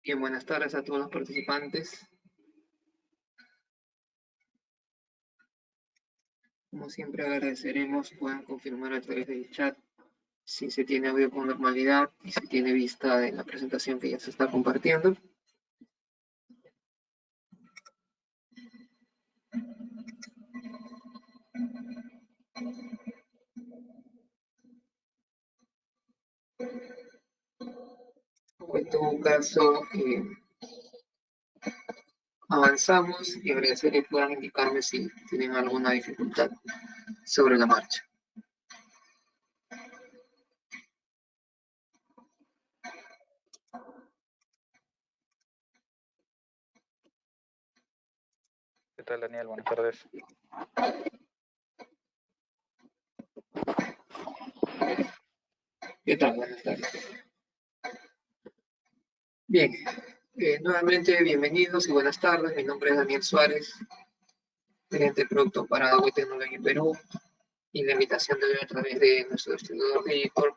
Bien, buenas tardes a todos los participantes. Como siempre agradeceremos puedan confirmar a través del chat si se tiene audio con normalidad y si tiene vista de la presentación que ya se está compartiendo. O en todo caso, avanzamos y agradeceré puedan indicarme si tienen alguna dificultad sobre la marcha. ¿Qué tal, Daniel? Buenas tardes. ¿Qué tal? Buenas tardes. Bien, nuevamente bienvenidos y buenas tardes. Mi nombre es Daniel Suárez, gerente de producto para Huawei Technology Perú, y la invitación de hoy a través de nuestro distribuidor Digicorp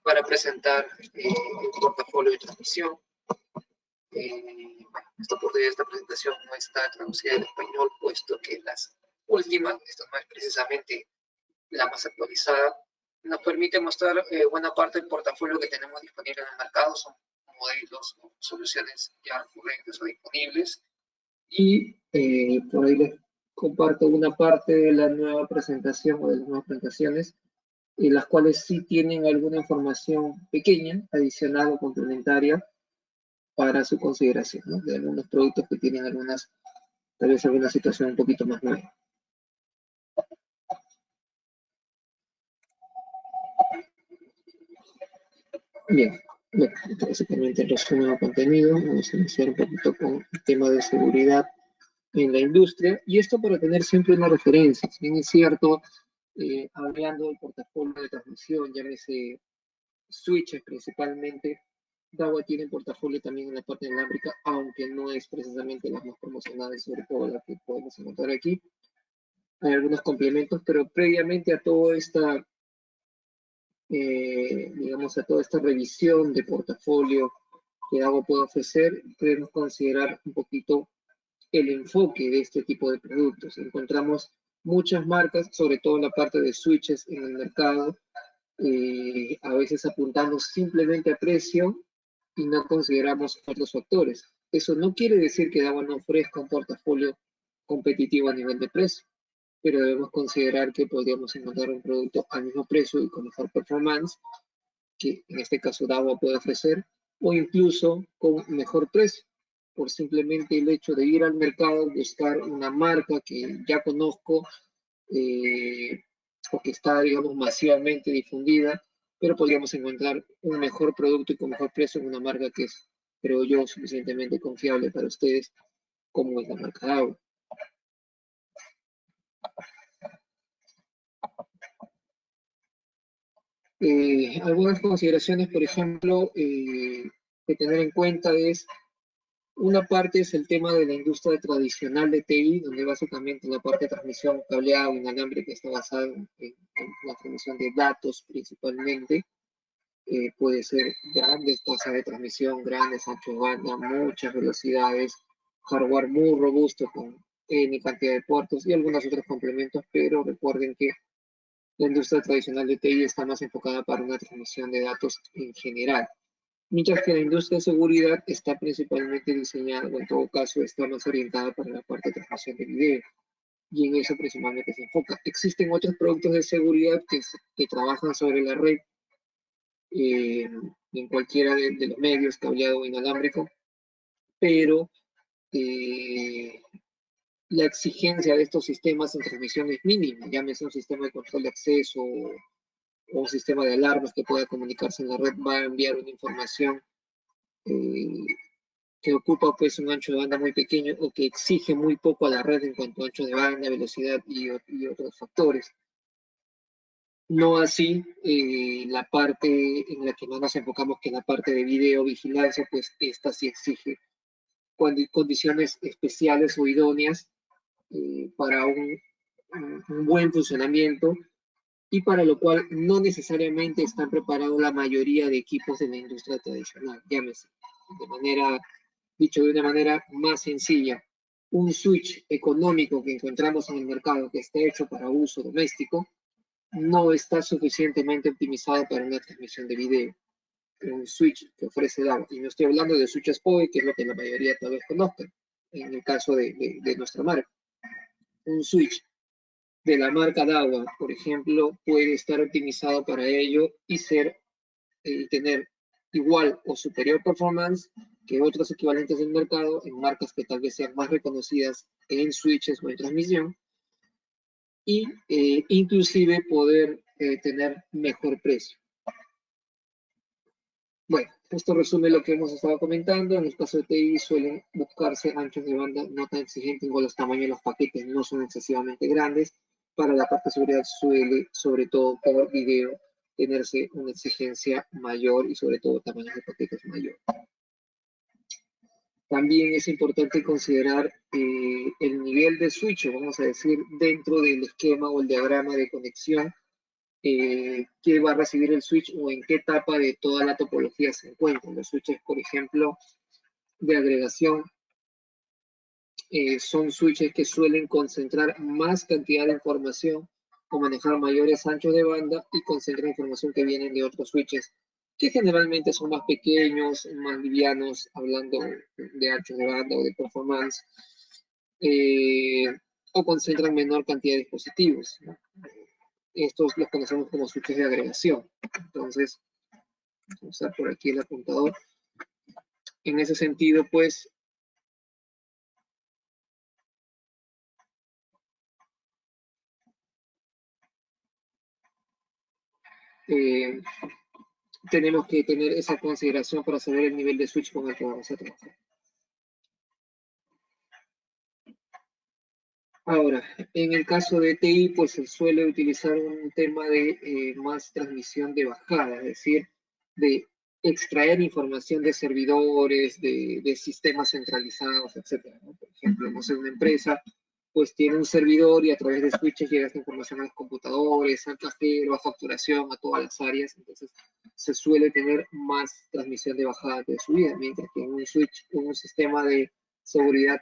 para presentar el portafolio de transmisión. Esta oportunidad, esta presentación no está traducida en español, puesto que las últimas, esta no es precisamente la más actualizada, nos permite mostrar buena parte del portafolio que tenemos disponible en el mercado. Son modelos o soluciones ya recurrentes o disponibles. Y por ahí les comparto una parte de la nueva presentación o de las nuevas presentaciones, y las cuales sí tienen alguna información pequeña, adicional o complementaria para su consideración, ¿no? De algunos productos que tienen tal vez alguna situación un poquito más nueva. Bien, bueno, básicamente el resumen de contenido. Vamos a iniciar un poquito con el tema de seguridad en la industria, y esto para tener siempre una referencia. Si bien es cierto, hablando del portafolio de transmisión, llámese switches principalmente, Dahua tiene portafolio también en la parte inalámbrica, aunque no es precisamente la más promocionada, sobre todo la que podemos encontrar aquí. Hay algunos complementos, pero previamente a toda esta, digamos, a toda esta revisión de portafolio que Dahua puede ofrecer, debemos considerar un poquito el enfoque de este tipo de productos. Encontramos muchas marcas, sobre todo en la parte de switches en el mercado, a veces apuntando simplemente a precio y no consideramos otros factores. Eso no quiere decir que Dahua no ofrezca un portafolio competitivo a nivel de precio, pero debemos considerar que podríamos encontrar un producto al mismo precio y con mejor performance, que en este caso Dahua puede ofrecer, o incluso con mejor precio, por simplemente el hecho de ir al mercado, buscar una marca que ya conozco, o que está, digamos, masivamente difundida, pero podríamos encontrar un mejor producto y con mejor precio en una marca que es, creo yo, suficientemente confiable para ustedes, como es la marca Dahua. Algunas consideraciones, por ejemplo, que tener en cuenta es, una parte es el tema de la industria tradicional de TI, donde básicamente la parte de transmisión cableado inalámbrica está basada en la transmisión de datos principalmente. Puede ser grandes tasas de transmisión, grandes anchos de banda, muchas velocidades, hardware muy robusto con N cantidad de puertos y algunos otros complementos, pero recuerden que la industria tradicional de TI está más enfocada para una transmisión de datos en general, mientras que la industria de seguridad está principalmente diseñada, o en todo caso está más orientada para la parte de transmisión de video, y en eso principalmente se enfoca. Existen otros productos de seguridad que trabajan sobre la red, en cualquiera de los medios, cableado o inalámbrico, pero la exigencia de estos sistemas en transmisión es mínima, llámese un sistema de control de acceso o un sistema de alarmas que pueda comunicarse en la red, va a enviar una información que ocupa pues un ancho de banda muy pequeño o que exige muy poco a la red en cuanto a ancho de banda, velocidad y otros factores. No así la parte en la que no nos enfocamos, que es la parte de video vigilancia, pues esta sí exige condiciones especiales o idóneas para un buen funcionamiento, y para lo cual no necesariamente están preparados la mayoría de equipos de la industria tradicional, llámese Dicho de una manera más sencilla, un switch económico que encontramos en el mercado que está hecho para uso doméstico no está suficientemente optimizado para una transmisión de video. Un switch que ofrece DAO, y no estoy hablando de switches PoE, que es lo que la mayoría tal vez conozcan, en el caso de nuestra marca. Un switch de la marca DAWA, por ejemplo, puede estar optimizado para ello y tener igual o superior performance que otros equivalentes del mercado en marcas que tal vez sean más reconocidas en switches o en transmisión, y inclusive poder tener mejor precio. Bueno, esto resume lo que hemos estado comentando. En el caso de TI suelen buscarse anchos de banda no tan exigentes, igual los tamaños de los paquetes no son excesivamente grandes. Para la parte de seguridad suele, sobre todo por video, tenerse una exigencia mayor y sobre todo tamaños de paquetes mayor. También es importante considerar el nivel de switch, vamos a decir, dentro del esquema o el diagrama de conexión que va a recibir el switch o en qué etapa de toda la topología se encuentran. Los switches, por ejemplo, de agregación, son switches que suelen concentrar más cantidad de información o manejar mayores anchos de banda y concentrar información que vienen de otros switches que generalmente son más pequeños, más livianos, hablando de anchos de banda o de performance, o concentran menor cantidad de dispositivos, ¿no? Estos los conocemos como switches de agregación. Entonces, vamos a usar por aquí el apuntador. En ese sentido, pues, tenemos que tener esa consideración para saber el nivel de switch con el que vamos a trabajar. Ahora, en el caso de TI, pues se suele utilizar un tema de más transmisión de bajada, es decir, de extraer información de servidores, de sistemas centralizados, etc., ¿no? Por ejemplo, no sé, una empresa pues tiene un servidor y a través de switches llega esta información a los computadores, al cajero, a facturación, a todas las áreas. Entonces se suele tener más transmisión de bajada de subida, mientras que en un switch, en un sistema de seguridad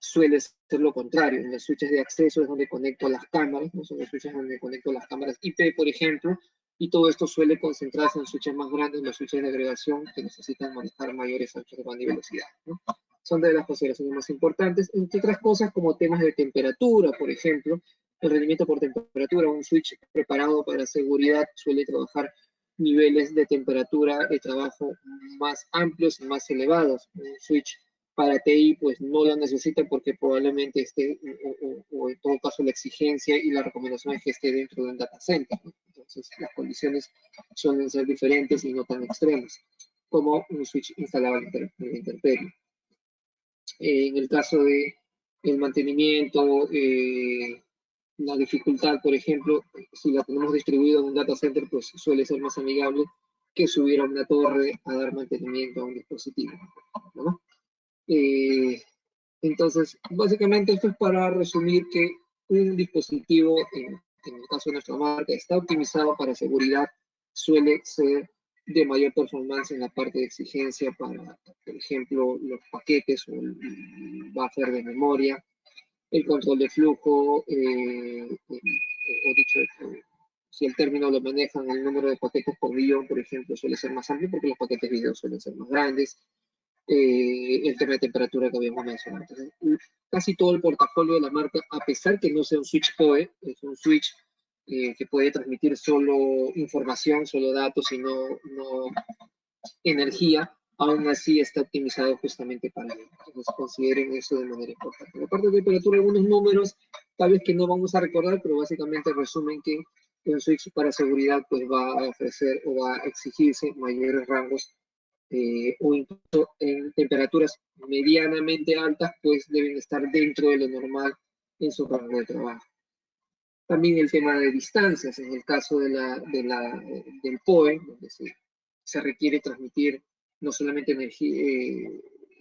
suele ser lo contrario. En los switches de acceso es donde conecto las cámaras, ¿no? Son los switches donde conecto las cámaras IP, por ejemplo, y todo esto suele concentrarse en switches más grandes, los switches de agregación que necesitan manejar mayores anchos de banda y velocidad, ¿no? Son de las consideraciones más importantes, entre otras cosas como temas de temperatura, por ejemplo, el rendimiento por temperatura. Un switch preparado para seguridad suele trabajar niveles de temperatura de trabajo más amplios y más elevados. Un switch para TI pues no lo necesita porque probablemente esté, o en todo caso la exigencia y la recomendación es que esté dentro de un data center, ¿no? Entonces las condiciones suelen ser diferentes y no tan extremas como un switch instalado en la intemperie. En el caso de el mantenimiento, la dificultad, por ejemplo, si la tenemos distribuida en un data center, pues suele ser más amigable que subir a una torre a dar mantenimiento a un dispositivo, ¿no? Entonces, básicamente esto es para resumir que un dispositivo, en el caso de nuestra marca, está optimizado para seguridad, suele ser de mayor performance en la parte de exigencia para, por ejemplo, los paquetes o el buffer de memoria, el control de flujo, o dicho, si el término lo manejan, el número de paquetes por guión, por ejemplo, suele ser más amplio porque los paquetes video suelen ser más grandes. El tema de temperatura que habíamos mencionado. Entonces, casi todo el portafolio de la marca, a pesar que no sea un switch PoE, es un switch que puede transmitir solo información, solo datos y no energía, aún así está optimizado justamente para ello. Entonces consideren eso de manera importante. En la parte de temperatura, algunos números, tal vez que no vamos a recordar, pero básicamente resumen que un switch para seguridad pues va a ofrecer o va a exigirse mayores rangos o incluso en temperaturas medianamente altas, pues deben estar dentro de lo normal en su rango de trabajo. También el tema de distancias, en el caso del PoE, donde se requiere transmitir no solamente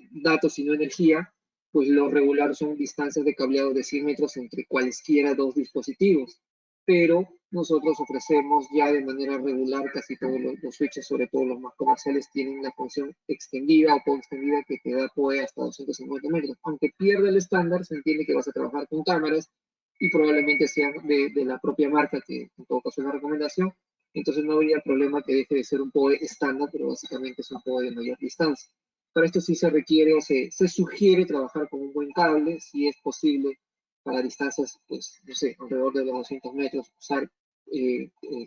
datos, sino energía, pues lo regular son distancias de cableado de 100 metros entre cualesquiera dos dispositivos. pero nosotros ofrecemos ya de manera regular casi todos los switches, sobre todo los más comerciales, tienen la función extendida o PoE extendida que te da PoE hasta 250 metros. Aunque pierda el estándar, se entiende que vas a trabajar con cámaras y probablemente sean de la propia marca, que en todo caso es una recomendación. Entonces no habría problema que deje de ser un PoE estándar, pero básicamente es un PoE de mayor distancia. Para esto sí se requiere o se sugiere trabajar con un buen cable, si es posible, para distancias, pues, no sé, alrededor de los 200 metros, usar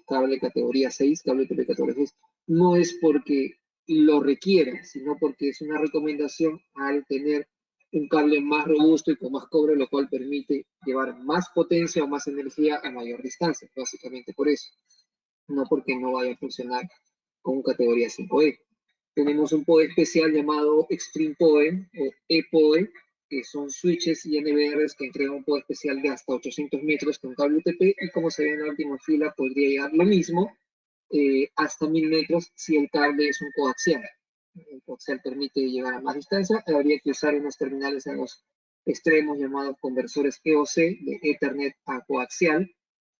cable categoría 6, cable TV categoría 6. No es porque lo requiera, sino porque es una recomendación al tener un cable más robusto y con más cobre, lo cual permite llevar más potencia o más energía a mayor distancia, básicamente por eso. No porque no vaya a funcionar con categoría 5E. Tenemos un PoE especial llamado Extreme PoE o ePoE, que son switches y NBRs que entregan un PoE especial de hasta 800 metros con cable UTP, y como se ve en la última fila, podría llegar lo mismo hasta 1000 metros si el cable es un coaxial. El coaxial permite llegar a más distancia. Habría que usar unos terminales en los extremos llamados conversores EOC, de Ethernet a coaxial,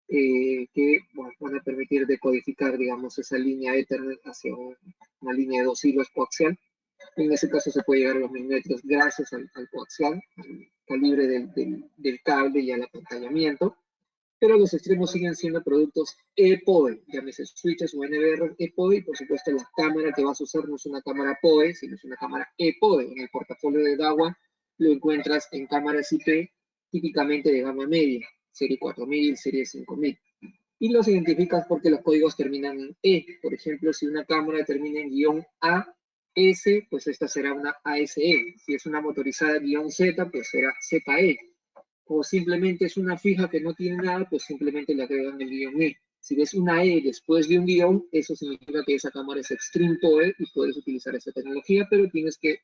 que bueno, van a permitir decodificar, digamos, esa línea Ethernet hacia una línea de 2 hilos coaxial. En ese caso se puede llegar a los 1000 metros gracias al coaxial, al calibre del cable y al apantallamiento. Pero los extremos siguen siendo productos ePoE, llámese switches o NBR ePoE, y por supuesto la cámara que vas a usar no es una cámara PoE, sino es una cámara ePoE. En el portafolio de Dahua lo encuentras en cámaras IP típicamente de gama media, serie 4000, serie 5000. Y los identificas porque los códigos terminan en E. Por ejemplo, si una cámara termina en -AS, pues esta será una ASE. Si es una motorizada -Z, pues será ZE. O simplemente es una fija que no tiene nada, pues simplemente le agregan el -E. Si ves una E después de un guión, eso significa que esa cámara es Extreme PoE y puedes utilizar esa tecnología, pero tienes que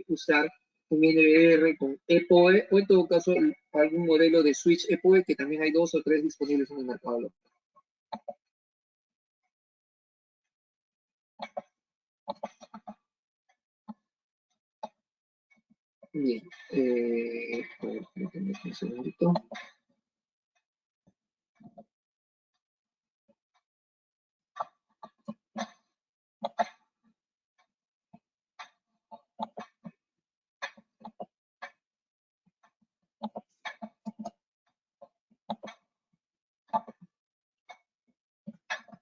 usar un NBR con ePoE o en todo caso algún modelo de switch ePoE, que también hay 2 o 3 disponibles en el mercado local. Bien, un segundito.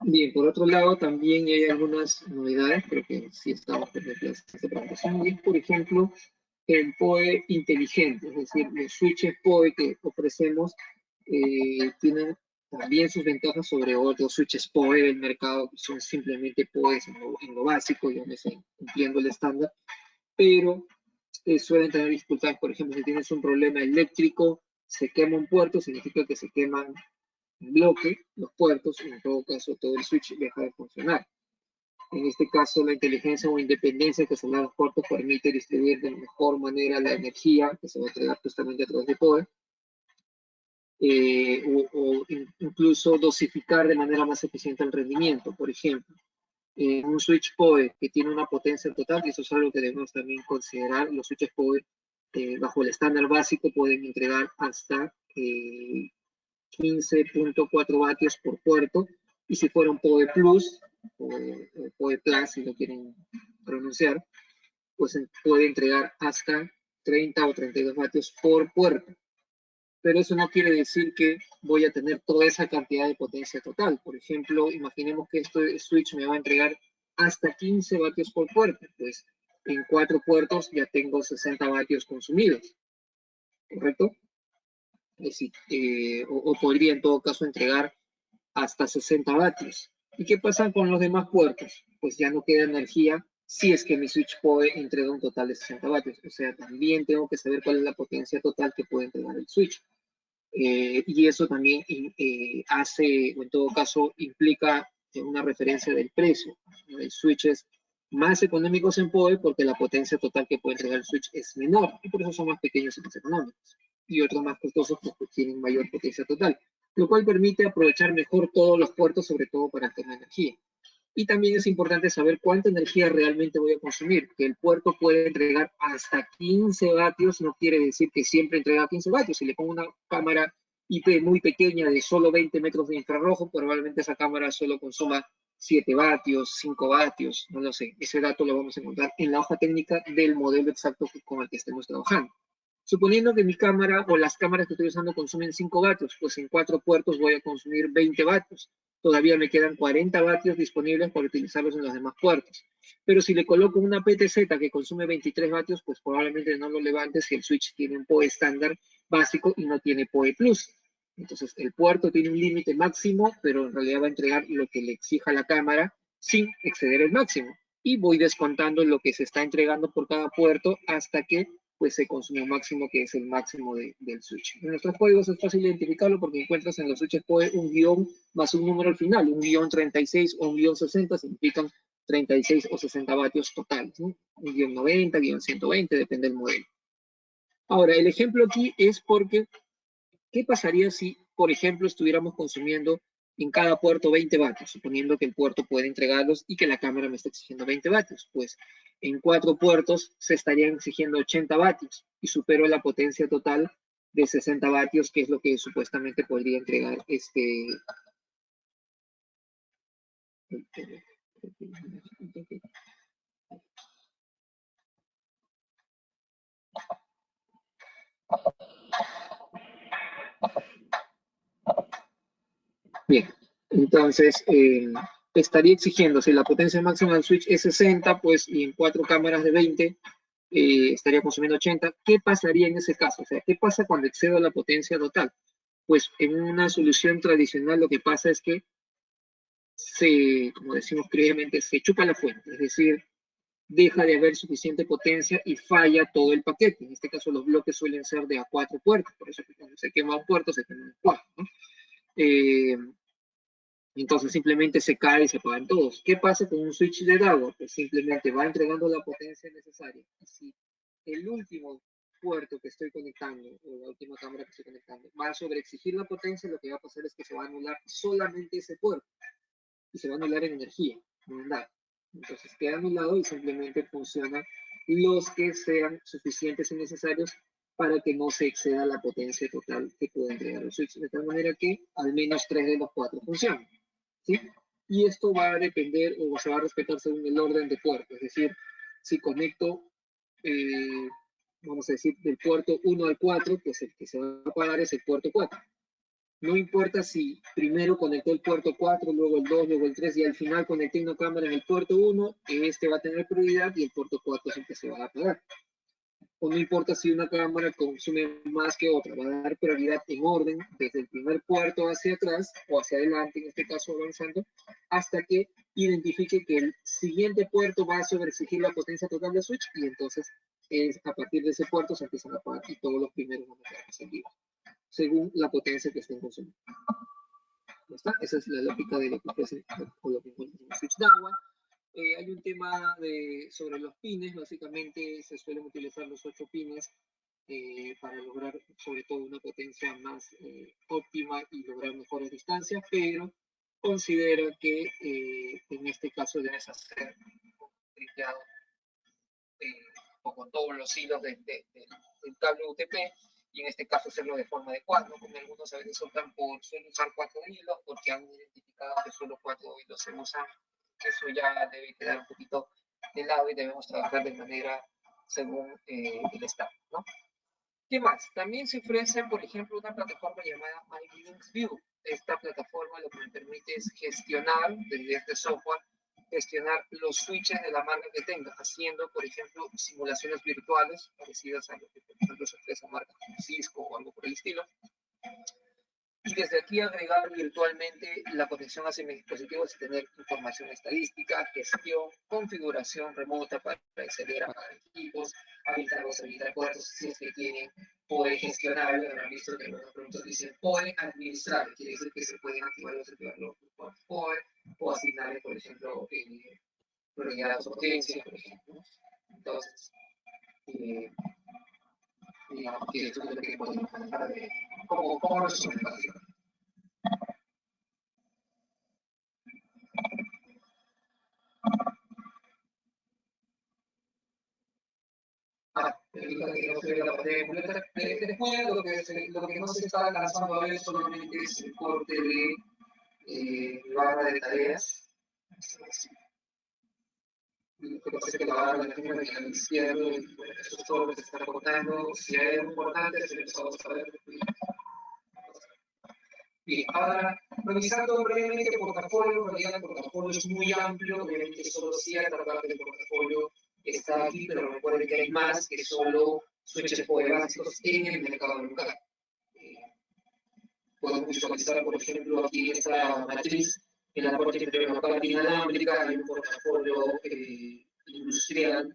Bien, por otro lado, también hay algunas novedades, creo que sí estamos pendientes de esta presentación, y es, por ejemplo, el PoE inteligente, es decir, los switches PoE que ofrecemos tienen también sus ventajas sobre otros switches PoE del mercado, que son simplemente PoEs en lo básico, digamos, cumpliendo el estándar, pero suelen tener dificultades. Por ejemplo, si tienes un problema eléctrico, se quema un puerto, significa que se queman en bloque los puertos, y en todo caso todo el switch deja de funcionar. En este caso, la inteligencia o independencia que se da a los puertos permite distribuir de mejor manera la energía que se va a entregar justamente a través de PoE, o incluso dosificar de manera más eficiente el rendimiento. Por ejemplo, un switch PoE que tiene una potencia total, y eso es algo que debemos también considerar, los switches PoE bajo el estándar básico pueden entregar hasta 15.4 vatios por puerto, y si fuera un PoE Plus, o PoE Plus, si lo quieren pronunciar, pues puede entregar hasta 30 o 32 vatios por puerto. Pero eso no quiere decir que voy a tener toda esa cantidad de potencia total. Por ejemplo, imaginemos que este switch me va a entregar hasta 15 vatios por puerto, pues en 4 puertos ya tengo 60 vatios consumidos, ¿correcto? Es decir, o podría en todo caso entregar hasta 60 vatios. ¿Y qué pasa con los demás puertos? Pues ya no queda energía si es que mi switch PoE entrega un total de 60 vatios. O sea, también tengo que saber cuál es la potencia total que puede entregar el switch. Y eso también hace, o en todo caso, implica una referencia del precio. Hay switches más económicos en PoE porque la potencia total que puede entregar el switch es menor, y por eso son más pequeños y más económicos. Y otros más costosos porque tienen mayor potencia total, lo cual permite aprovechar mejor todos los puertos, sobre todo para el tema de energía. Y también es importante saber cuánta energía realmente voy a consumir. Que el puerto puede entregar hasta 15 vatios no quiere decir que siempre entrega 15 vatios. Si le pongo una cámara IP muy pequeña de solo 20 metros de infrarrojo, probablemente esa cámara solo consuma 7 vatios, 5 vatios, no lo sé. Ese dato lo vamos a encontrar en la hoja técnica del modelo exacto con el que estemos trabajando. Suponiendo que mi cámara o las cámaras que estoy usando consumen 5 vatios, pues en 4 puertos voy a consumir 20 vatios. Todavía me quedan 40 vatios disponibles para utilizarlos en los demás puertos. Pero si le coloco una PTZ que consume 23 vatios, pues probablemente no lo levante si el switch tiene un PoE estándar básico y no tiene PoE Plus. Entonces el puerto tiene un límite máximo, pero en realidad va a entregar lo que le exija la cámara sin exceder el máximo. Y voy descontando lo que se está entregando por cada puerto hasta que pues se consume un máximo que es el máximo del switch. En nuestros códigos es fácil identificarlo porque encuentras en los switches PoE un guión más un número al final, un guión 36 o un guión 60 significan 36 o 60 vatios totales, ¿no? Un guión 90, guión 120, depende del modelo. Ahora, el ejemplo aquí es porque, ¿qué pasaría si, por ejemplo, estuviéramos consumiendo en cada puerto 20 vatios, suponiendo que el puerto puede entregarlos y que la cámara me está exigiendo 20 vatios? Pues en 4 puertos se estarían exigiendo 80 vatios y supero la potencia total de 60 vatios, que es lo que supuestamente podría entregar este... Bien, entonces estaría exigiendo, si la potencia máxima del switch es 60, pues y en 4 cámaras de 20 estaría consumiendo 80. ¿Qué pasaría en ese caso? O sea, ¿qué pasa cuando excedo la potencia total? Pues en una solución tradicional lo que pasa es que como decimos previamente, se chupa la fuente, es decir, deja de haber suficiente potencia y falla todo el paquete. En este caso los bloques suelen ser de a 4 puertos, por eso que cuando se quema un puerto se quema un 4, ¿no? Entonces simplemente se cae y se apagan todos. ¿Qué pasa con un switch de DAO? Pues simplemente va entregando la potencia necesaria. Y si el último puerto que estoy conectando, o la última cámara que estoy conectando, va a sobreexigir la potencia, lo que va a pasar es que se va a anular solamente ese puerto. Y se va a anular en energía, no en nada. Entonces queda anulado y simplemente funcionan los que sean suficientes y necesarios para que no se exceda la potencia total que puede entregar el switch, de tal manera que al menos 3 de los 4 funcionen. ¿Sí? Y esto va a depender o se va a respetar según el orden de puerto. Es decir, si conecto, vamos a decir, del puerto 1 al 4, pues el que se va a apagar es el puerto 4. No importa si primero conecté el puerto 4, luego el 2, luego el 3 y al final conecté una cámara en el puerto 1, este va a tener prioridad y el puerto 4 es el que se va a apagar. O no importa si una cámara consume más que otra, va a dar prioridad en orden desde el primer puerto hacia atrás o hacia adelante, en este caso avanzando, hasta que identifique que el siguiente puerto va a sobreexigir la potencia total del switch y entonces a partir de ese puerto se empiezan a apagar y todos los primeros van a quedar encendidos, según la potencia que estén consumiendo. ¿Está? Esa es la lógica de lo que ofrece o lo que encuentra en el switch de agua. Hay un tema sobre los pines, básicamente se suelen utilizar los 8 pines para lograr sobre todo una potencia más óptima y lograr mejores distancias, pero considera que en este caso debes hacer un triplado o con todos los hilos del cable UTP, y en este caso hacerlo de forma adecuada, ¿no? Como algunos a veces optan por solo usar 4 hilos porque han identificado que solo 4 hilos se usan. Eso ya debe quedar un poquito de lado y debemos trabajar de manera según el estado, ¿no? ¿Qué más? También se ofrece, por ejemplo, una plataforma llamada MyLinksView. Esta plataforma lo que me permite es gestionar, desde este software, gestionar los switches de la marca que tenga, haciendo, por ejemplo, simulaciones virtuales parecidas a lo que, por ejemplo, se ofrece a marcas como Cisco o algo por el estilo. Y desde aquí agregar virtualmente la conexión hacia mis dispositivos y tener información estadística, gestión, configuración remota para acceder a equipos, habilitar o habilitar puertos si es que tienen, poder gestionar, han visto que los productos dicen poder administrar, quiere decir que se pueden activar o desactivar los puertos poder, o asignarle, por ejemplo, prioridad o potencia, por ejemplo. Entonces, digamos que esto es lo que podemos manejar de cómo resumen, básicamente. indica que no se ve la pantalla completa. Después lo que no se está alcanzando a ver solamente es el corte de barra de tareas. Lo que pasa es que la barra la tengo en la izquierda y bueno, eso es todo lo que se está cortando. Si hay algo importante, se lo vamos a ver. Bien, ahora, revisando brevemente el portafolio, en realidad el portafolio es muy amplio, obviamente solo cierta parte del portafolio está aquí, pero recuerden que hay más que solo switches PoE básicos en el mercado local. Podemos visualizar, por ejemplo, aquí en esta matriz, en la parte inferior de la parte inalámbrica, hay un portafolio industrial,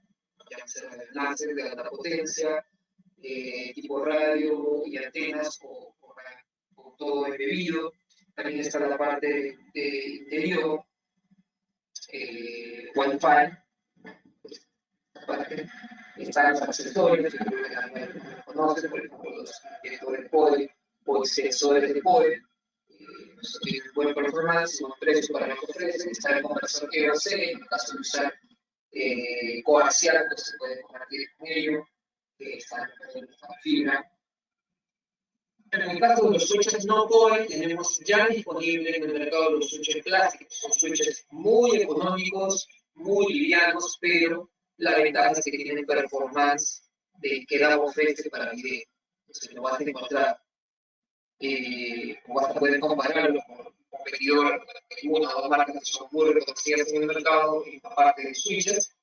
ya sea de láser, de alta potencia, tipo radio y antenas o todo embebido. También está la parte de interior, Wi-Fi, están los accesorios, que no conocen, por ejemplo, los directores POE o sensores de POE, tienen buena performance, son precios para lo que ofrecen, está el conversor EOC, en el caso de usar coaxial, pues se puede compartir con ello, está en fibra. En el caso de los switches no PoE, tenemos ya disponible en el mercado los switches plásticos. Son switches muy económicos, muy livianos, pero la ventaja es que tienen performance que da ofrece para video. Entonces lo vas a encontrar, o vas a poder compararlo con un competidor, una o dos marcas que son muy reconocidas en el mercado, en la parte de switches.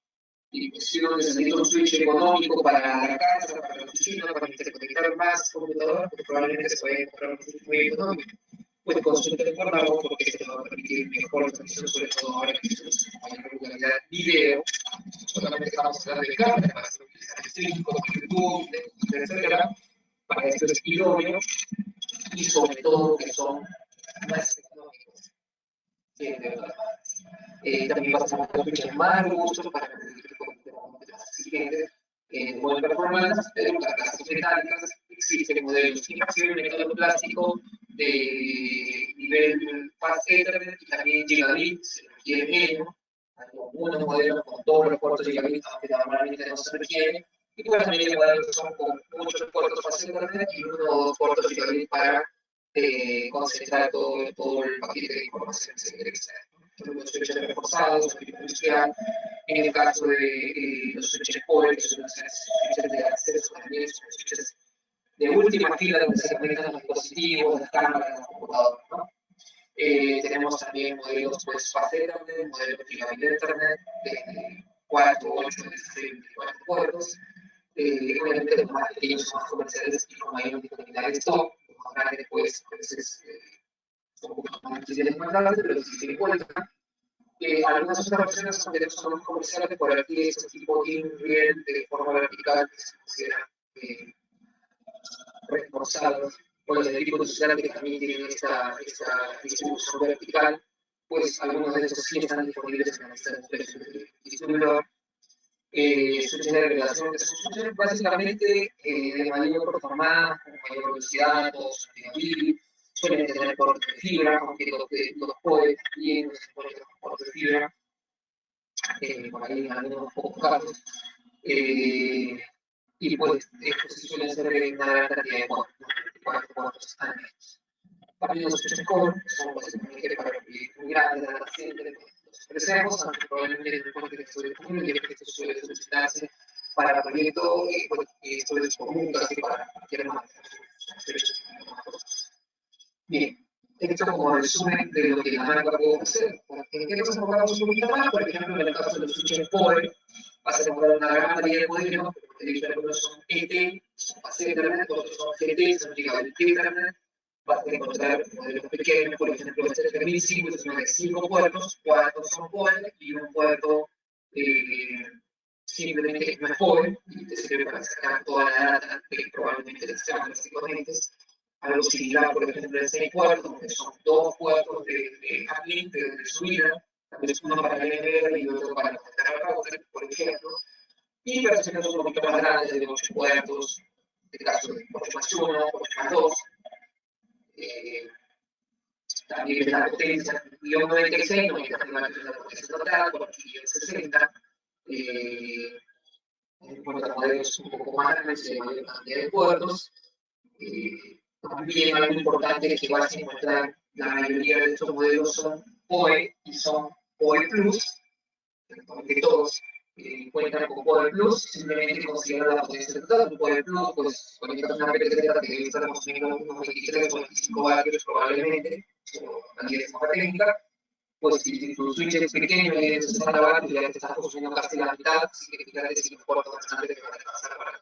Y pues, si uno necesita un switch económico para la casa, para la oficina, para interconectar más computadoras, pues probablemente se puede comprar un switch muy económico. Puede consultar por la voz porque se va a permitir mejor transmisión, sobre todo ahora que tenemos mayor regularidad video. Solamente estamos hablando de cámara, para hacer utilizar streaming como YouTube, etcétera. Para esto es idóneo y sobre todo que son más económicos. Sí, de verdad. También vas a tener un switch más robusto para siguientes buen performance, pero para las metálicas existen modelos inclusive de metal plástico de nivel Fast Ethernet y también Gigabit, se requiere menos, algunos modelos con todos los puertos Gigabit, aunque normalmente no se requiere, y pues también hay modelos que son con muchos puertos Fast Ethernet y uno o dos puertos Gigabit para concentrar todo el paquete de información que se quiere extraer. Los switches reforzados, el tipo industrial, en el caso de los switches PoE, que son los switches de acceso también, son switches de última fila donde se conectan los dispositivos, las cámaras, los computadores, ¿no? Tenemos también modelos pues Fast Ethernet, modelos Gigabit Ethernet, de 4, 8, 16, 24 puertos. Obviamente los más pequeños son más comerciales y con mayor disponibilidad de stock, los más grandes pues a veces son un poco más difíciles de encontrarse, pero sí se encuentran. Algunas otras versiones son más comerciales, por aquí este tipo tiene un riel de forma vertical que se considera reforzados, o los de tipo industrial que también tienen esta distribución vertical, pues algunos de estos sí están disponibles en este distribuidor. Switches de regulación, que son switches básicamente de mayor performance, con mayor velocidad, todos son gigabit, suelen tener puertos de fibra, aunque los PoE también no se ponen puertos de fibra, por ahí en algunos pocos casos. Y pues estos sí suelen ser de una gran cantidad de puertos, ¿no? 24 puertos al menos. También los switches core, que son básicamente para proyectos muy grandes de data center, los ofrecemos, aunque probablemente en el contexto de público, ya que esto suele solicitarse para proyectos suele ser común casi para cualquier marca. Bien, esto como resumen de lo que la marca puede hacer. ¿En qué nos enfocamos un poquito más? Por ejemplo, en el caso de los switches PoE, vas a encontrar una gran variedad de modelos, porque de hecho algunos son ET, son base de Ethernet, otros son GT, son Gigabit Ethernet. Vas a encontrar modelos pequeños, por ejemplo, este es de 1005, es de 5 puertos, 4 son PoE y un puerto simplemente no es PoE y te sirve para sacar toda la data que probablemente te sean los componentes. Algo similar, por ejemplo, en 6 puertos, que son 2 puertos de uplink, de subida, tal vez uno para el NVR y otro para conectar al router, por ejemplo. Y versiones un poquito más grandes de 8 puertos, en el caso de 8 más 1, 8 más 2. También la potencia, guión 96, no hay que afirmar que es la potencia total, por guión 60. encuentra modelos un poco más grandes y mayor cantidad de puertos. También algo importante que vas a encontrar, la mayoría de estos modelos son PoE y son PoE Plus, que todos cuentan con PoE Plus, simplemente considera la potencia total. Un PoE Plus, pues conectas una PTZ que debe estar consumiendo unos 23 o 25 vatios probablemente, o la dirección técnica, pues si tu switch es pequeño y es 60 vatios, ya te estás consumiendo casi la mitad, así que fíjate si importa bastante que va a pasar para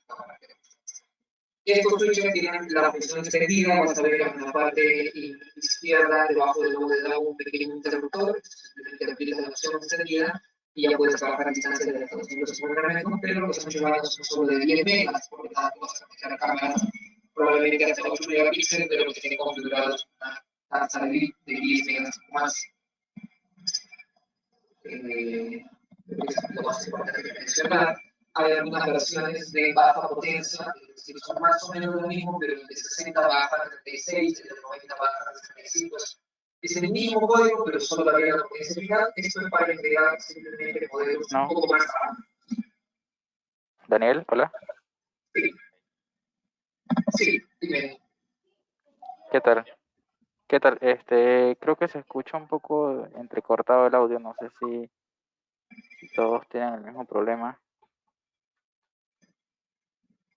estos switches tienen la función extendida, vas a ver en la parte izquierda, debajo del logo de un pequeño interruptor, simplemente aplicas la opción extendida y ya puedes trabajar a distancia de 250 metros, pero los anchos van son solo de 10 megas, por lo tanto vas a manejar cámaras probablemente hasta 8 megapíxeles, pero que tienen configurados una tasa de 10 megas o más. Creo que es lo más importante que mencionar. Hay algunas versiones de baja potencia, es decir, son más o menos lo mismo, pero el de 60 baja a 36, el de 90 baja a 65. Es el mismo código, pero solo varía la potencia final. Esto es para entregar simplemente modelos un poco más rápidos. Daniel, hola. Sí, sí, dime. ¿Qué tal? ¿Qué tal? Creo que se escucha un poco entrecortado el audio. No sé si todos tienen el mismo problema.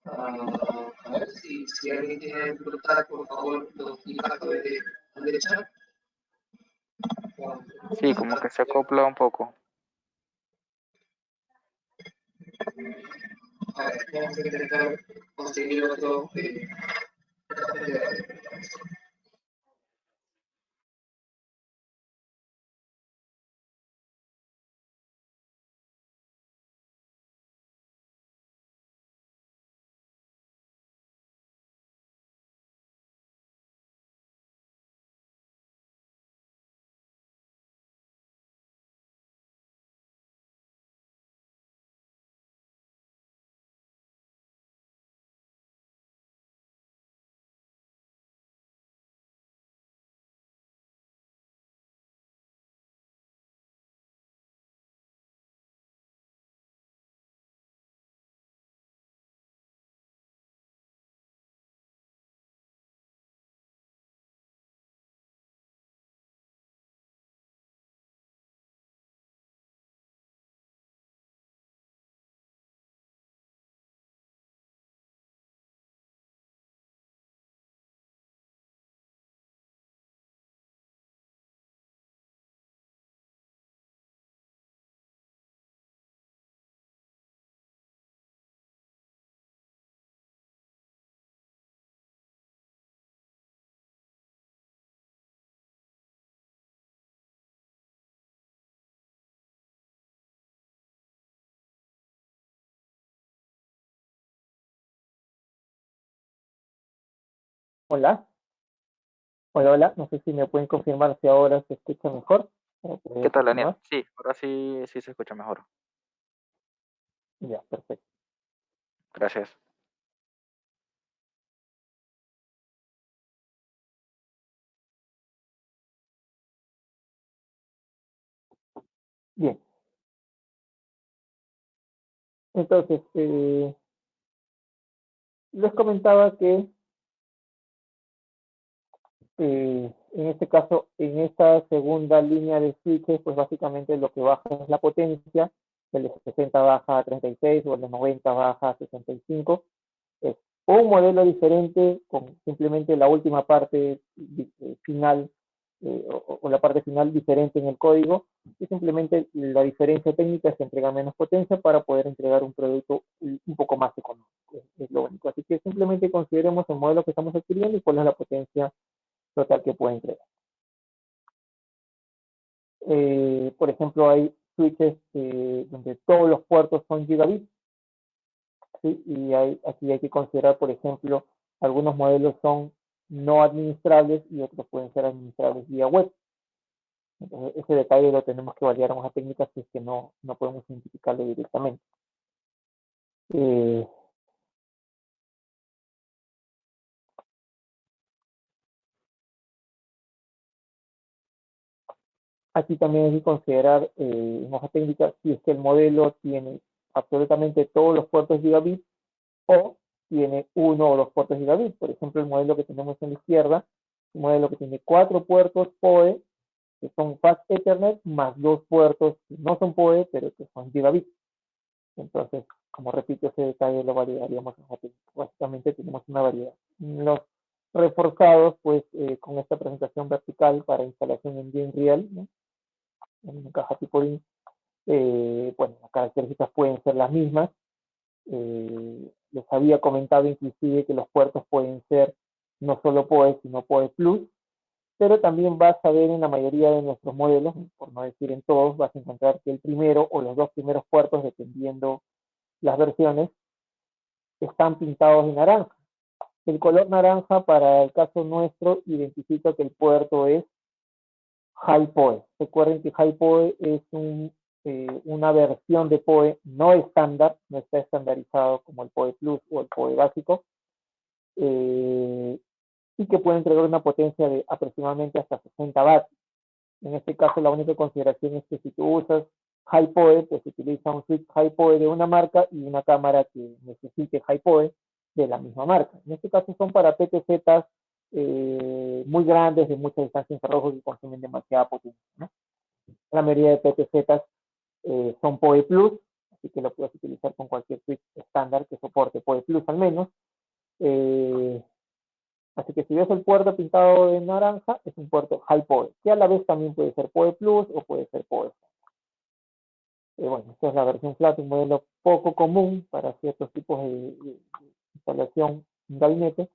A ver si alguien tiene dificultad, por favor, lo indica a través de chat. Sí, como que se acopla un poco. A ver, vamos a intentar conseguir otro. Hola, hola, no sé si me pueden confirmar si ahora se escucha mejor para ¿Qué poder tal, Daniel? continuar. Sí, ahora sí se escucha mejor. Ya, perfecto. Gracias. Bien, entonces, les comentaba que en este caso, en esta segunda línea de switches, pues básicamente lo que baja es la potencia, el de 60 baja a 36 o el de 90 baja a 65. Es un modelo diferente con simplemente la última parte final o la parte final diferente en el código y simplemente la diferencia técnica se entrega menos potencia para poder entregar un producto un poco más económico. Es lo único. Así que simplemente consideremos el modelo que estamos adquiriendo y cuál es la potencia total que puede entregar. Por ejemplo, hay switches donde todos los puertos son gigabits, ¿sí? Y aquí hay que considerar, por ejemplo, algunos modelos son no administrables y otros pueden ser administrables vía web. Entonces, ese detalle lo tenemos que validar en una técnica si es que no podemos identificarlo directamente. Eh, Aquí también hay que considerar en hoja técnica si es que el modelo tiene absolutamente todos los puertos gigabit, o tiene uno o dos puertos gigabit. Por ejemplo, el modelo que tenemos en la izquierda, un modelo que tiene 4 puertos PoE, que son Fast Ethernet, más 2 puertos que no son PoE, pero que son gigabit. Entonces, como repito, ese detalle lo validaríamos en Hotline. Básicamente tenemos una variedad. Los reforzados, pues, con esta presentación vertical para instalación en bien real, ¿no? En una caja tipo DIN, bueno, las características pueden ser las mismas. Les había comentado inclusive que los puertos pueden ser no solo PoE, sino PoE Plus, pero también vas a ver en la mayoría de nuestros modelos, por no decir en todos, vas a encontrar que el primero o los dos primeros puertos, dependiendo las versiones, están pintados de naranja. El color naranja, para el caso nuestro, identifica que el puerto es High PoE. Recuerden que High PoE es una versión de PoE no estándar, no está estandarizado como el PoE Plus o el PoE básico, y que puede entregar una potencia de aproximadamente hasta 60 watts. En este caso, la única consideración es que si tú usas High PoE, pues utiliza un switch High PoE de una marca y una cámara que necesite High PoE de la misma marca. En este caso son para PTZ muy grandes, de mucha distancia infrarrojo, que consumen demasiada potencia, ¿no? La mayoría de PTZ son PoE Plus, así que lo puedes utilizar con cualquier switch estándar que soporte PoE Plus al menos. Así que si ves el puerto pintado de naranja, es un puerto High PoE, que a la vez también puede ser PoE Plus o puede ser PoE. Bueno, esta es la versión flat, un modelo poco común para ciertos tipos de instalación en gabinete.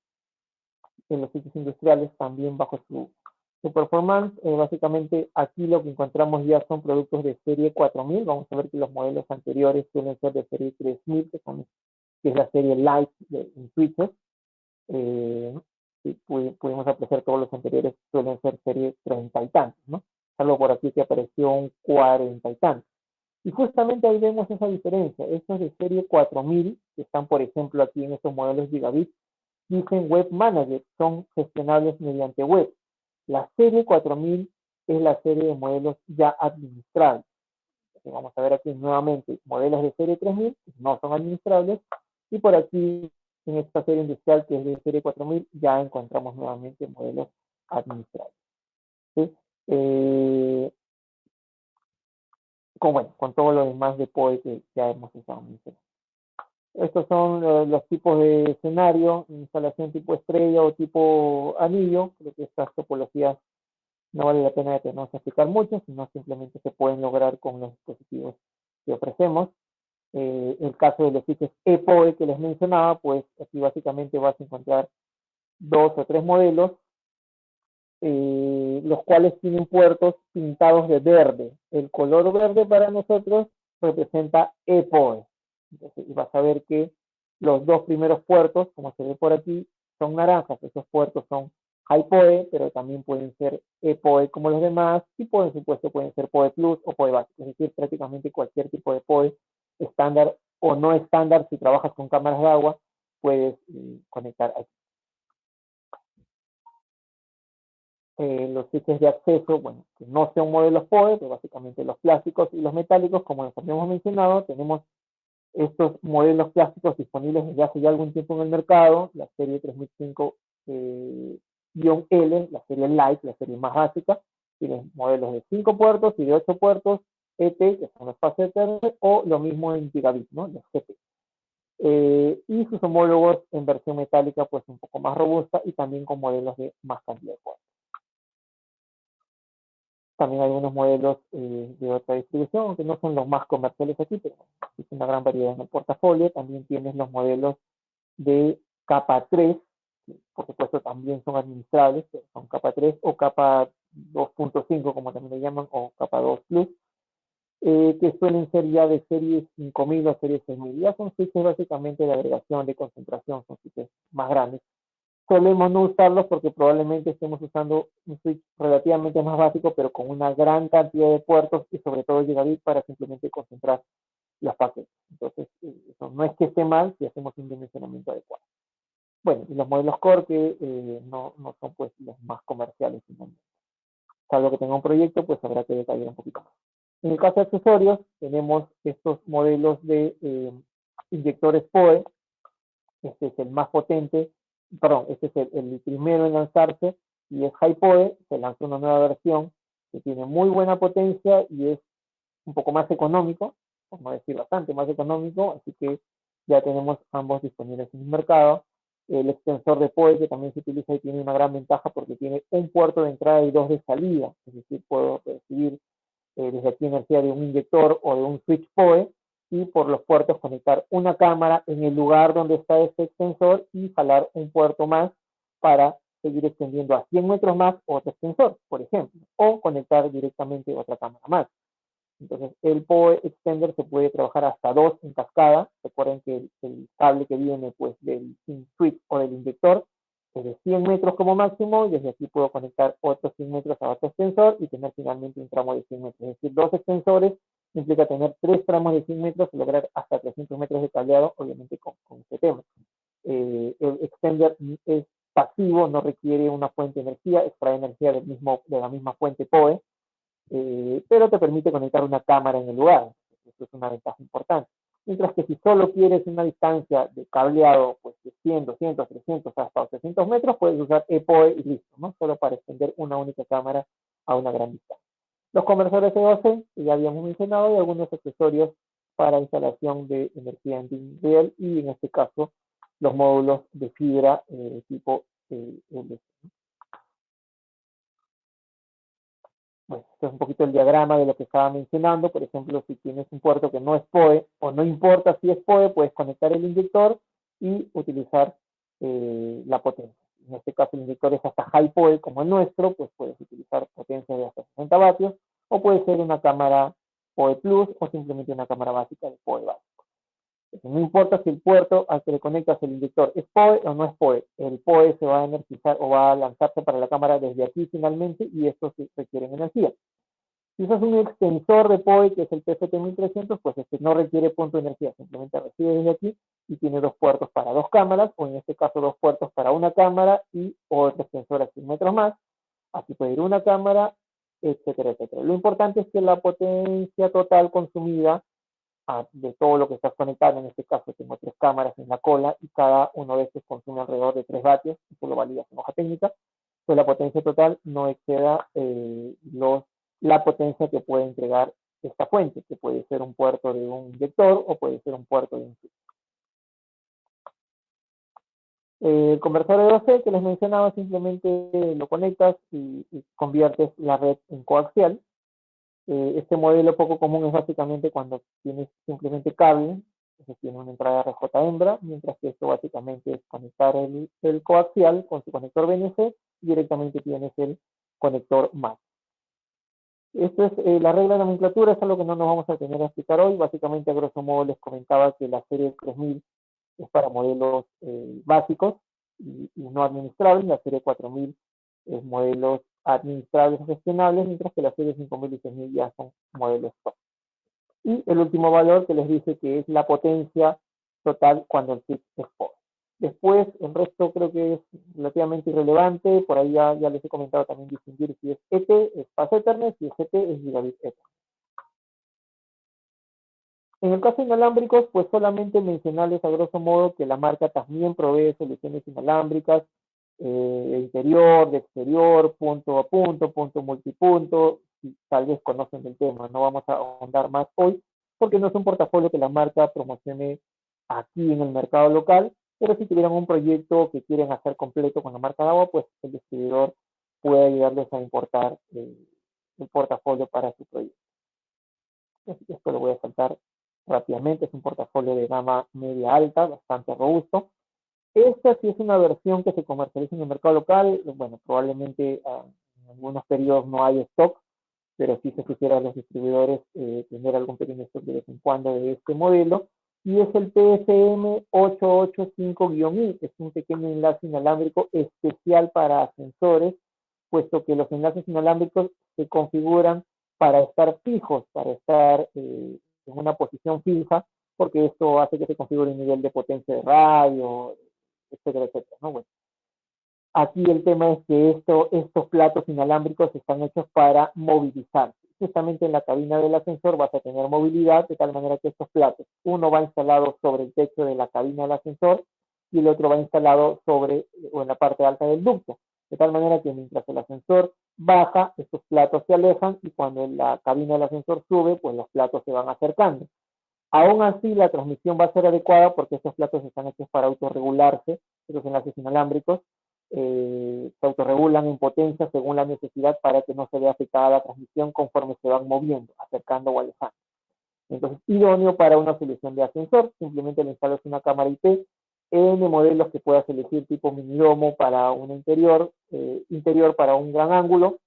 En los sitios industriales también bajo su performance. Básicamente aquí lo que encontramos ya son productos de serie 4000. Vamos a ver que los modelos anteriores suelen ser de serie 3000, que es la serie Light en switches. Pudimos apreciar todos los anteriores suelen ser serie 30 y tantos, ¿no? Salvo por aquí que apareció un 40 y tantos. Y justamente ahí vemos esa diferencia. Estos de serie 4000, que están por ejemplo aquí en estos modelos gigabit, dicen Web Manager, son gestionables mediante web. La serie 4000 es la serie de modelos ya administrables. Entonces vamos a ver aquí nuevamente modelos de serie 3000 que no son administrables, y por aquí en esta serie industrial que es de serie 4000 ya encontramos nuevamente modelos administrables. ¿Sí? Con todo lo demás de PoE que ya hemos usado. Estos son los tipos de escenario, instalación tipo estrella o tipo anillo. Creo que estas topologías no vale la pena detenernos a explicar mucho, sino simplemente se pueden lograr con los dispositivos que ofrecemos. El caso de los switches ePoE que les mencionaba, pues aquí básicamente vas a encontrar 2 o 3 modelos, los cuales tienen puertos pintados de verde. El color verde para nosotros representa ePoE. Entonces, vas a ver que los dos primeros puertos, como se ve por aquí, son naranjas. Esos puertos son High PoE, pero también pueden ser ePoE como los demás, y por supuesto pueden ser PoE Plus o PoE básico, es decir, prácticamente cualquier tipo de PoE estándar o no estándar. Si trabajas con cámaras de agua, puedes conectar aquí. Los switches de acceso, bueno, que no son modelos PoE, pero básicamente los plásticos y los metálicos, como les habíamos mencionado, tenemos estos modelos plásticos disponibles desde hace ya algún tiempo en el mercado, la serie 3005-L, la serie Light, la serie más básica, tienen modelos de 5 puertos y de 8 puertos ET, que son los Fast Ethernet, o lo mismo en gigabit, ¿no? Los GT. Y sus homólogos en versión metálica, pues un poco más robusta y también con modelos de más cantidad de puertos. También hay unos modelos de otra distribución, aunque no son los más comerciales aquí, pero es una gran variedad en el portafolio. También tienes los modelos de capa 3, que por supuesto también son administrables, pero son capa 3 o capa 2.5, como también le llaman, o capa 2 Plus, que suelen ser ya de serie 5000 o serie 6000. Ya son switches básicamente de agregación, de concentración, son switches más grandes. Solemos no usarlos porque probablemente estemos usando un switch relativamente más básico, pero con una gran cantidad de puertos y sobre todo gigabit para simplemente concentrar los paquetes. Entonces, eso no es que esté mal si hacemos un dimensionamiento adecuado. Bueno, y los modelos core que no son pues los más comerciales. Salvo que tenga un proyecto, pues habrá que detallar un poquito más. En el caso de accesorios, tenemos estos modelos de inyectores PoE. Este es el más potente, perdón, este es el primero en lanzarse, y es HiPoE. Se lanzó una nueva versión que tiene muy buena potencia y es un poco más económico, por no decir bastante más económico, así que ya tenemos ambos disponibles en el mercado. El extensor de PoE, que también se utiliza y tiene una gran ventaja porque tiene un puerto de entrada y dos de salida, es decir, puedo recibir desde aquí energía de un inyector o de un switch PoE, y por los puertos conectar una cámara en el lugar donde está este extensor y jalar un puerto más para seguir extendiendo a 100 metros más otro extensor, por ejemplo, o conectar directamente otra cámara más. Entonces, el PoE Extender se puede trabajar hasta 2 en cascada. Recuerden que el cable que viene pues del switch o del inyector es de 100 metros como máximo, y desde aquí puedo conectar otros 100 metros a otro extensor y tener finalmente un tramo de 100 metros. Es decir, 2 extensores implica tener 3 tramos de 100 metros y lograr hasta 300 metros de cableado, obviamente con este tema. El Extender es pasivo, no requiere una fuente de energía, extrae energía de la misma fuente PoE, pero te permite conectar una cámara en el lugar. Eso es una ventaja importante. Mientras que si solo quieres una distancia de cableado pues, de 100, 200, 300 hasta 800 metros, puedes usar EPOE y listo, ¿no? Solo para extender una única cámara a una gran distancia. Los conversores EOC, que ya habíamos mencionado, y algunos accesorios para instalación de energía en real, y en este caso los módulos de fibra tipo LC. Bueno, este es un poquito el diagrama de lo que estaba mencionando. Por ejemplo, si tienes un puerto que no es PoE, o no importa si es PoE, puedes conectar el inyector y utilizar la potencia. En este caso, el inyector es hasta high PoE, como el nuestro, pues puedes utilizar potencia de hasta 60 vatios, o puede ser una cámara PoE Plus, o simplemente una cámara básica de PoE básico. No importa si el puerto al que le conectas el inyector es PoE o no es PoE, el PoE se va a energizar o va a lanzarse para la cámara desde aquí finalmente, y esto sí requiere energía. Si usas un extensor de PoE, que es el PFT1300, pues este no requiere punto de energía, simplemente recibe desde aquí y tiene 2 puertos para 2 cámaras, o en este caso 2 puertos para una cámara y otro extensor a 100 metros más. Aquí puede ir una cámara, etcétera, etcétera. Lo importante es que la potencia total consumida de todo lo que estás conectando, en este caso tengo 3 cámaras en la cola y cada uno de estos consume alrededor de 3 vatios, eso lo validas en hoja técnica, pues la potencia total no exceda la potencia que puede entregar esta fuente, que puede ser un puerto de un inyector o puede ser un puerto de un switch. El conversor EOC que les mencionaba, simplemente lo conectas y conviertes la red en coaxial. Este modelo poco común es básicamente cuando tienes simplemente cable, es decir, una entrada RJ hembra, mientras que esto básicamente es conectar el coaxial con su conector BNC, y directamente tienes el conector MAC. Esto es la regla de nomenclatura, es algo que no nos vamos a tener a explicar hoy. Básicamente, a grosso modo, les comentaba que la serie 3000 es para modelos básicos y no administrables. La serie 4000 es modelos administrables o gestionables, mientras que la serie 5000 y 6000 ya son modelos top. Y el último valor que les dice que es la potencia total cuando el switch es PoE. Después, el resto creo que es relativamente irrelevante. Por ahí ya les he comentado también distinguir si es ET, es Fast Ethernet, si es ET, es Gigabit Ethernet. En el caso de inalámbricos, pues solamente mencionarles a grosso modo que la marca también provee soluciones inalámbricas de interior, de exterior, punto a punto multipunto. Si tal vez conocen del tema, no vamos a ahondar más hoy, porque no es un portafolio que la marca promocione aquí en el mercado local, pero si tuvieran un proyecto que quieren hacer completo con la marca de agua, pues el distribuidor puede ayudarles a importar el portafolio para su proyecto. Esto lo voy a saltar rápidamente. Es un portafolio de gama media alta, bastante robusto. Esta sí es una versión que se comercializa en el mercado local. Bueno, probablemente en algunos periodos no hay stock, pero sí se sugiere a los distribuidores tener algún pequeño stock de vez en cuando de este modelo. Y es el PSM 885-I. Es un pequeño enlace inalámbrico especial para ascensores, puesto que los enlaces inalámbricos se configuran para estar fijos, para estar en una posición fija, porque esto hace que se configure un nivel de potencia de radio, etcétera, etcétera, ¿no? Bueno, aquí el tema es que estos platos inalámbricos están hechos para movilizarse. justamente en la cabina del ascensor vas a tener movilidad, de tal manera que estos platos, uno va instalado sobre el techo de la cabina del ascensor y el otro va instalado sobre o en la parte alta del ducto, de tal manera que mientras el ascensor baja, estos platos se alejan y cuando la cabina del ascensor sube, pues los platos se van acercando. Aún así, la transmisión va a ser adecuada porque estos platos están hechos para autorregularse, esos enlaces inalámbricos, se autorregulan en potencia según la necesidad para que no se vea afectada la transmisión conforme se van moviendo, acercando o alejando. Entonces, idóneo para una solución de ascensor, simplemente le instalas una cámara IP, N modelos que puedas elegir tipo minidomo para un interior para un gran ángulo.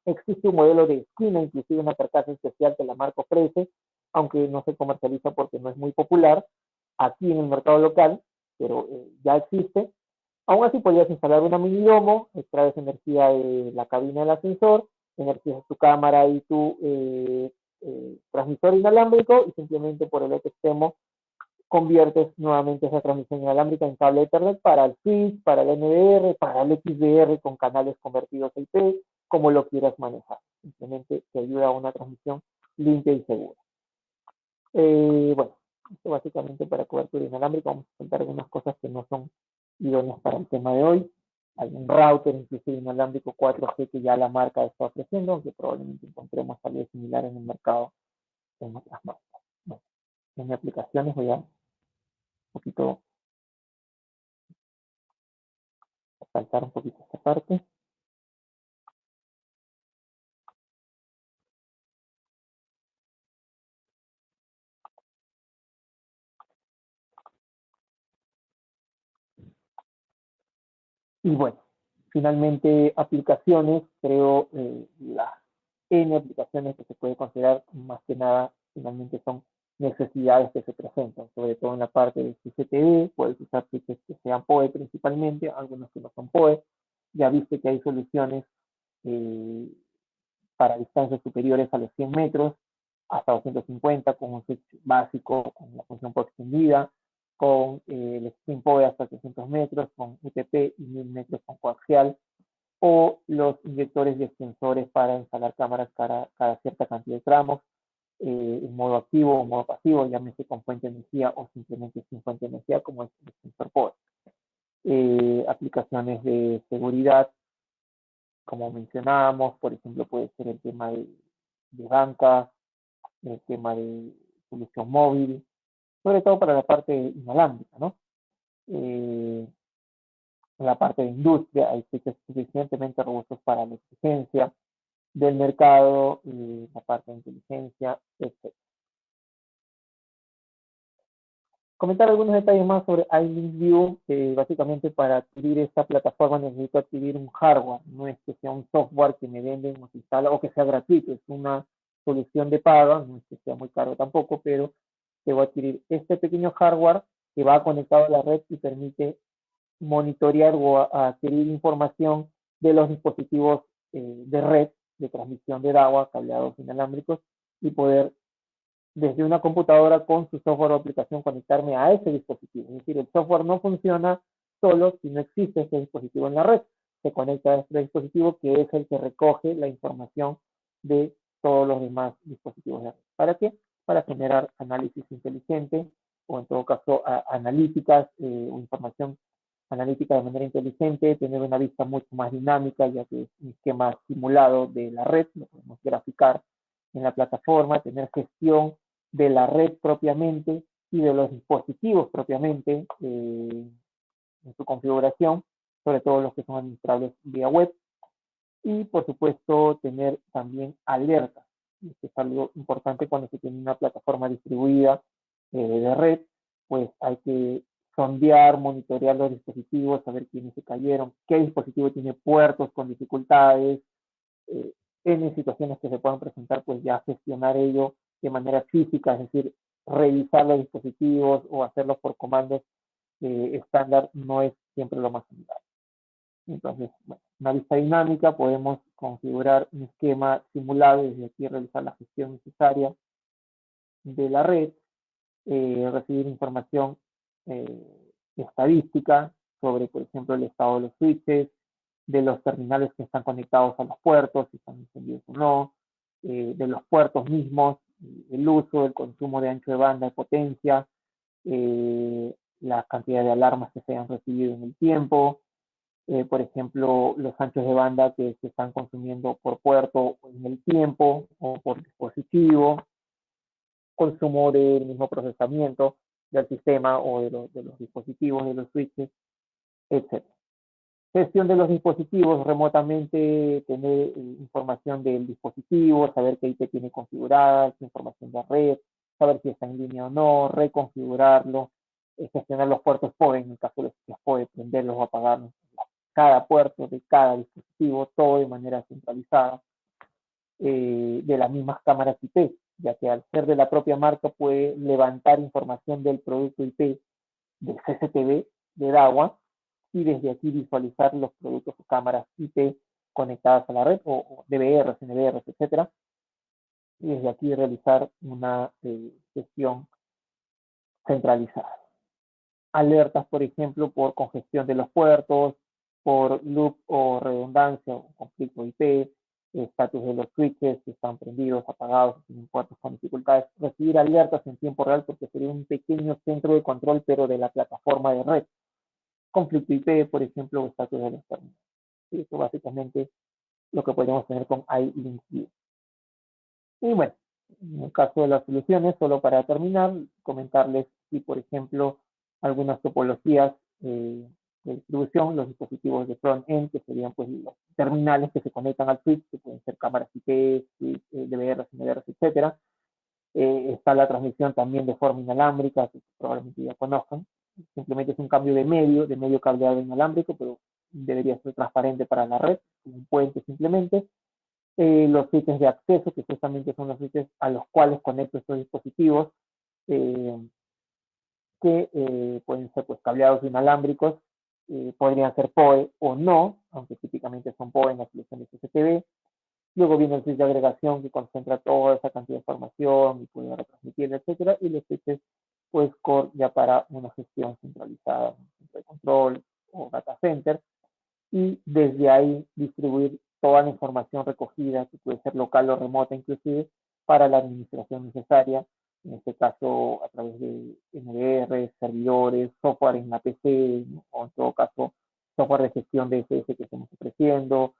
Existe un modelo de esquina, inclusive una carcasa especial que la marca ofrece, aunque no se comercializa porque no es muy popular aquí en el mercado local, pero ya existe. Aún así podrías instalar una mini domo, extraes energía de la cabina del ascensor, energizas tu cámara y tu transmisor inalámbrico y simplemente por el otro extremo conviertes nuevamente esa transmisión inalámbrica en cable Ethernet para el switch, para el NDR, para el XDR con canales convertidos a IP, como lo quieras manejar. Simplemente te ayuda a una transmisión limpia y segura. Bueno, esto básicamente para cobertura inalámbrica. Vamos a contar algunas cosas que no son idóneas para el tema de hoy. Hay un router, inclusive inalámbrico 4G, que ya la marca está ofreciendo, aunque probablemente encontremos algo similar en el mercado en otras marcas. Bueno, en mis aplicaciones voy a un poquito saltar un poquito esta parte. Y bueno, finalmente aplicaciones, creo las N aplicaciones que se puede considerar más que nada, finalmente son necesidades que se presentan, sobre todo en la parte de CCTV, puedes usar switches que sean PoE principalmente, algunos que no son PoE, ya viste que hay soluciones eh, para distancias superiores a los 100 metros, hasta 250 con un switch básico, con la función PoE extendida, con el Extreme PoE hasta 300 metros, con UTP y 1000 metros con coaxial, o los inyectores de extensores para instalar cámaras cada cierta cantidad de tramos, en modo activo o modo pasivo, llámese con fuente de energía o simplemente sin fuente de energía, como es el extensor PoE. Aplicaciones de seguridad, como mencionábamos, por ejemplo, puede ser el tema de banca, el tema de solución móvil, sobre todo para la parte inalámbrica, ¿no? En la parte de industria hay switches suficientemente robustos para la exigencia del mercado, la parte de inteligencia, etc. Comentar algunos detalles más sobre iLinkView. Básicamente para adquirir esta plataforma necesito adquirir un hardware, no es que sea un software que me venden o se instala o que sea gratuito, es una solución de paga, no es que sea muy caro tampoco, pero debo adquirir este pequeño hardware que va conectado a la red y permite monitorear o adquirir información de los dispositivos de red de transmisión de agua, cableados inalámbricos, y poder desde una computadora con su software o aplicación conectarme a ese dispositivo. Es decir, el software no funciona solo si no existe ese dispositivo en la red. Se conecta a este dispositivo que es el que recoge la información de todos los demás dispositivos de la red. ¿Para qué? Para generar análisis inteligente o en todo caso analíticas o información analítica de manera inteligente, tener una vista mucho más dinámica, ya que es un esquema simulado de la red, lo podemos graficar en la plataforma, tener gestión de la red propiamente y de los dispositivos propiamente en su configuración, sobre todo los que son administrables vía web. Y por supuesto tener también alertas. Esto es algo importante cuando se tiene una plataforma distribuida de red, pues hay que sondear, monitorear los dispositivos, saber quiénes se cayeron, qué dispositivo tiene puertos con dificultades, en situaciones que se puedan presentar, pues ya gestionar ello de manera física, es decir, revisar los dispositivos o hacerlos por comandos estándar no es siempre lo más similar. Entonces, bueno, una vista dinámica, podemos configurar un esquema simulado y desde aquí realizar la gestión necesaria de la red, recibir información estadística sobre, por ejemplo, el estado de los switches, de los terminales que están conectados a los puertos, si están encendidos o no, de los puertos mismos, el uso, el consumo de ancho de banda, de potencia, la cantidad de alarmas que se han recibido en el tiempo, por ejemplo, los anchos de banda que se están consumiendo por puerto en el tiempo o por dispositivo, consumo del mismo procesamiento del sistema o de los dispositivos, de los switches, etc. Gestión de los dispositivos remotamente, tener información del dispositivo, saber qué IP tiene configurada, qué información de red, saber si está en línea o no, reconfigurarlo, gestionar los puertos PoE, en el caso de los switches PoE, prenderlos o apagarlos, cada puerto de cada dispositivo, todo de manera centralizada, de las mismas cámaras IP, ya que al ser de la propia marca puede levantar información del producto IP del CCTV de DAWA y desde aquí visualizar los productos o cámaras IP conectadas a la red o DVRs, NVRs, etcétera, y desde aquí realizar una gestión centralizada. Alertas, por ejemplo, por congestión de los puertos, por loop o redundancia o conflicto IP, estatus de los switches que están prendidos, apagados, tienen puertos con dificultades, recibir alertas en tiempo real porque sería un pequeño centro de control pero de la plataforma de red. Conflicto IP, por ejemplo, o estatus de los terminales. Y eso básicamente lo que podemos tener con iLink View. Y bueno, en el caso de las soluciones, solo para terminar, comentarles si, por ejemplo, algunas topologías de distribución, los dispositivos de front-end, que serían pues los terminales que se conectan al switch, que pueden ser cámaras IP, switch, DVRs, NVRs, etcétera. Está la transmisión también de forma inalámbrica, que probablemente ya conozcan. Simplemente es un cambio de medio cableado inalámbrico, pero debería ser transparente para la red, un puente simplemente. Los switches de acceso, que justamente son los switches a los cuales conecto estos dispositivos, que pueden ser pues cableados inalámbricos, podrían ser PoE o no, aunque típicamente son PoE en la solución de CCTV. Luego viene el switch de agregación que concentra toda esa cantidad de información y puede retransmitirla, etcétera. Y los switches, pues, core ya para una gestión centralizada, un centro de control o data center. Y desde ahí distribuir toda la información recogida, que puede ser local o remota inclusive, para la administración necesaria, en este caso a través de NVR, servidores, software en la PC, ¿no? O en todo caso software de gestión de SS que estamos ofreciendo,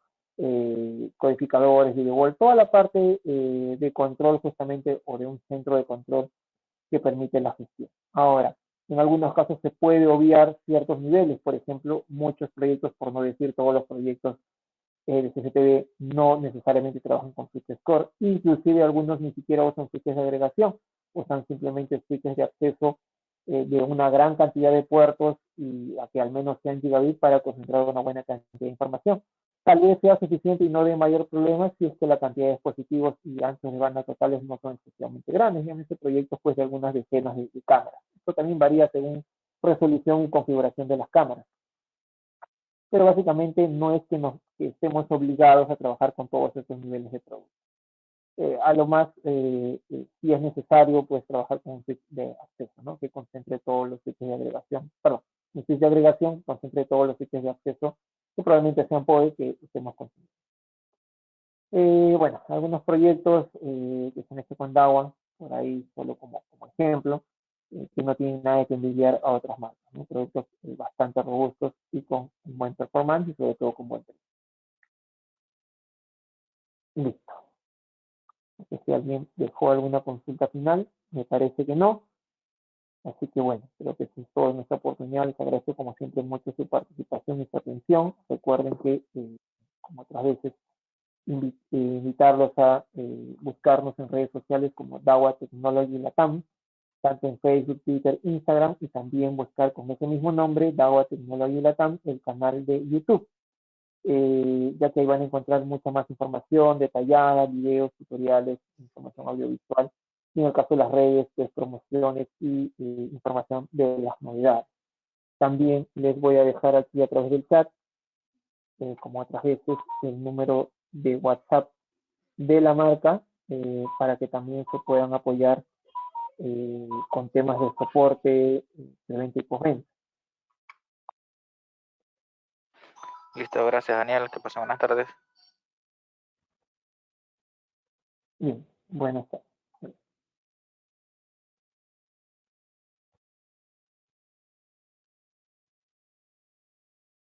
codificadores, video wall, toda la parte de control justamente o de un centro de control que permite la gestión. Ahora, en algunos casos se puede obviar ciertos niveles, por ejemplo, muchos proyectos, por no decir todos los proyectos de CCTV no necesariamente trabajan con switches core, inclusive algunos ni siquiera usan switches de agregación, usan simplemente switches de acceso de una gran cantidad de puertos y a que al menos sean gigabit para concentrar una buena cantidad de información. Tal vez sea suficiente y no de mayor problema si es que la cantidad de dispositivos y anchos de banda totales no son excesivamente grandes, y en este proyecto pues de algunas decenas de cámaras. Esto también varía según resolución y configuración de las cámaras. Pero básicamente no es que estemos obligados a trabajar con todos estos niveles de producto. A lo más, si es necesario, pues trabajar con un switch de acceso, ¿no? Que concentre todos los switches de agregación, perdón, un switch de agregación concentre todos los switches de acceso que probablemente sean PoE que estemos consumiendo. Bueno, algunos proyectos que se han hecho con DAWA, por ahí solo como ejemplo, que no tienen nada que envidiar a otras marcas, ¿no? Productos bastante robustos y con un buen performance y sobre todo con buen precio. Listo. No sé si alguien dejó alguna consulta final, me parece que no. Así que bueno, creo que eso es todo en esta oportunidad. Les agradezco como siempre mucho su participación y su atención. Recuerden que, como otras veces, invitarlos a buscarnos en redes sociales como DAWA Technology Latam, tanto en Facebook, Twitter, Instagram, y también buscar con ese mismo nombre, DAWA Technology Latam, el canal de YouTube, ya que ahí van a encontrar mucha más información detallada, videos, tutoriales, información audiovisual, y en el caso de las redes, pues, promociones y información de las novedades. También les voy a dejar aquí a través del chat, como otras veces, el número de WhatsApp de la marca para que también se puedan apoyar con temas de soporte, preventa y postventa. Listo, gracias Daniel, que pasen buenas tardes. Bien, buenas tardes.